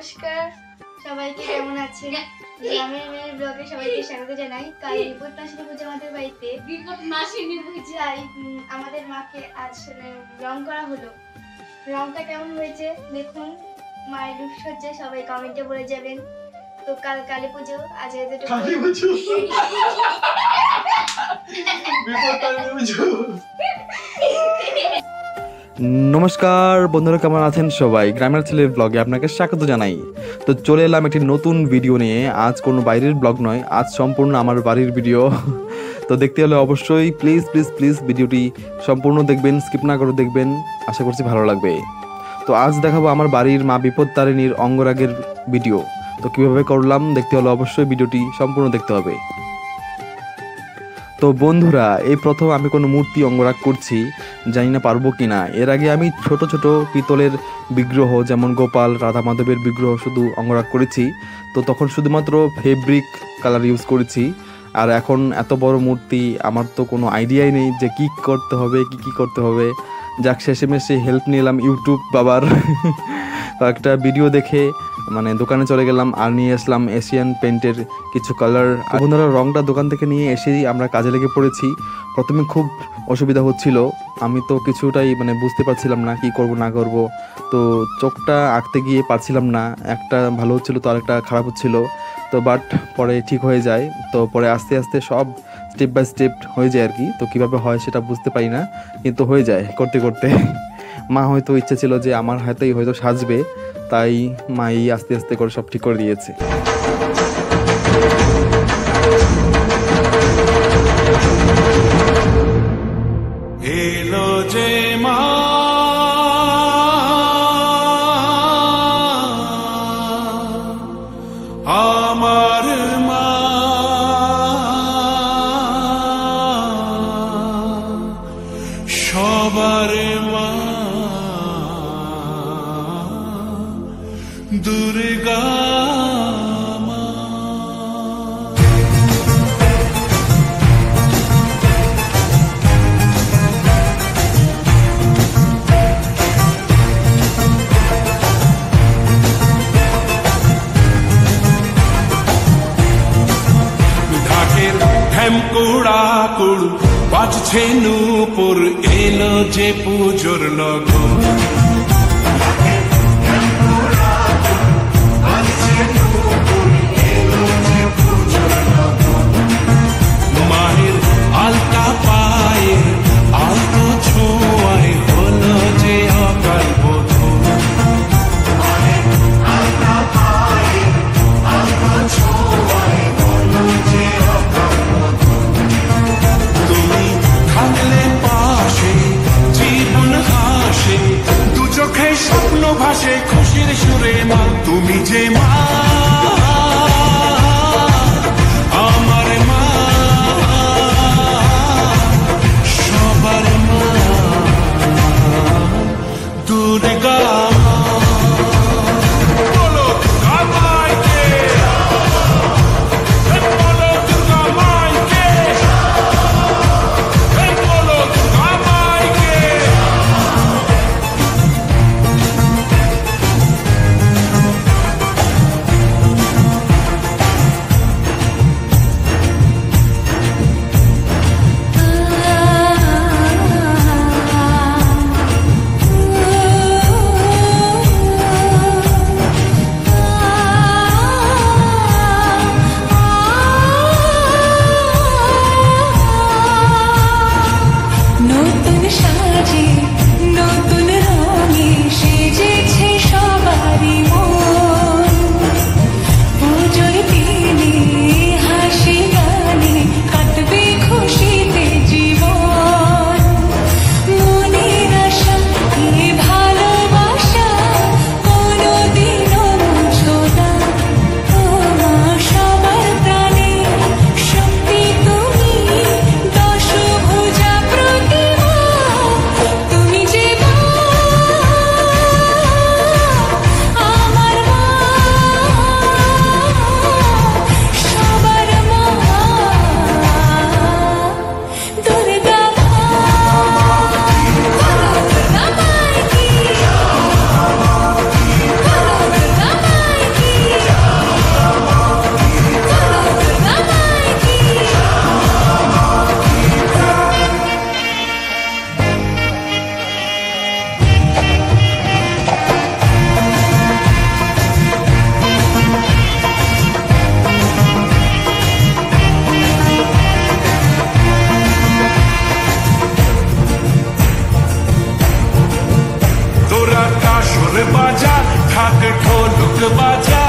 নমস্কার সবাইকে, কেমন আছেন? গ্রামের মেয়ের ব্লগে সবাইকে স্বাগত জানাই। কাল বিপদনাশিনী পুজো আমাদের বাড়িতে। বিপদনাশিনী পূজায় আমাদের মাকে আজ রং করা হলো। রংটা কেমন হয়েছে দেখুন, মায়ের রূপসজ্জায় সবাই কমেন্টে বলে যাবেন। তো কাল কালী পুজো, আজ নমস্কার বন্ধুরা, কেমন আছেন সবাই? গ্রামের ছেলের ব্লগে আপনাকে স্বাগত জানাই। তো চলে এলাম একটি নতুন ভিডিও নিয়ে। আজ কোনো বাইরের ব্লগ নয়, আজ সম্পূর্ণ আমার বাড়ির ভিডিও। তো দেখতে হলে অবশ্যই প্লিজ প্লিজ প্লিজ ভিডিওটি সম্পূর্ণ দেখবেন, স্কিপ না করে দেখবেন, আশা করছি ভালো লাগবে। তো আজ দেখাবো আমার বাড়ির মা বিপদতারিণীর অঙ্গরাগের ভিডিও। তো কীভাবে করলাম দেখতে হলে অবশ্যই ভিডিওটি সম্পূর্ণ দেখতে হবে। তো বন্ধুরা, এই প্রথম আমি কোনো মূর্তি অঙ্গরাগ করছি, জানি না পারবো কি না। এর আগে আমি ছোট ছোট পিতলের বিগ্রহ যেমন গোপাল, রাধা মাধবের বিগ্রহ শুধু অঙ্গরাগ করেছি। তো তখন শুধুমাত্র ফেব্রিক কালার ইউজ করেছি। আর এখন এত বড় মূর্তি, আমার তো কোনো আইডিয়াই নেই যে কী করতে হবে, কি করতে হবে। যাক, শেষেমেশে হেল্প নিলাম ইউটিউব বাবার। একটা ভিডিও দেখে দোকানে চলে গেলাম আর নিয়ে আসলাম এশিয়ান পেইন্টের কিছু কালার। বন্ধুরা, রংটা দোকান থেকে নিয়ে এসেই আমরা কাজে লেগে পড়েছি। প্রথমে খুব অসুবিধা হচ্ছিল, আমি তো কিছুটাই বুঝতে পারছিলাম না কি করব না করব। তো চোখটা আঁকতে গিয়ে পারছিলাম না, একটা ভালো হচ্ছিল তো আরেকটা খারাপ হচ্ছিল। তো বাট পরে ঠিক হয়ে যায়। তো পরে আস্তে আস্তে সব স্টেপ বাই স্টেপ হয়ে যায় আর কি। তো কীভাবে হয় সেটা বুঝতে পারি না, কিন্তু হয়ে যায় করতে করতে। মা হয়তো ইচ্ছে ছিল যে আমার হাতেই হয়তো সাজবে, তাই মাই আস্তে আস্তে করে সব ঠিক করে দিয়েছে। এলো যে মা আমার মা, সবার মা দুর্গা মা। ঢাকের ঢ্যামকুড়া কুড়ু বাজছে নূপুর, এলো যে পুজোর লগন। মায়ের আলতা পায়ে আলতো ছোঁয়ায় হলো যে অকাল বোধন। তুমি থাকলে পাশে জীবন হাসে, দু চোখে স্বপ্ন ভাসে খুশির সুরে মা। তুমি যে মা আমার মা, সবার মা দুর্গা মা। বলো দুর্গা মাইকে, বলো দুর্গা মাইকে, বলো দুর্গা মাইকে। ঢোক বাজা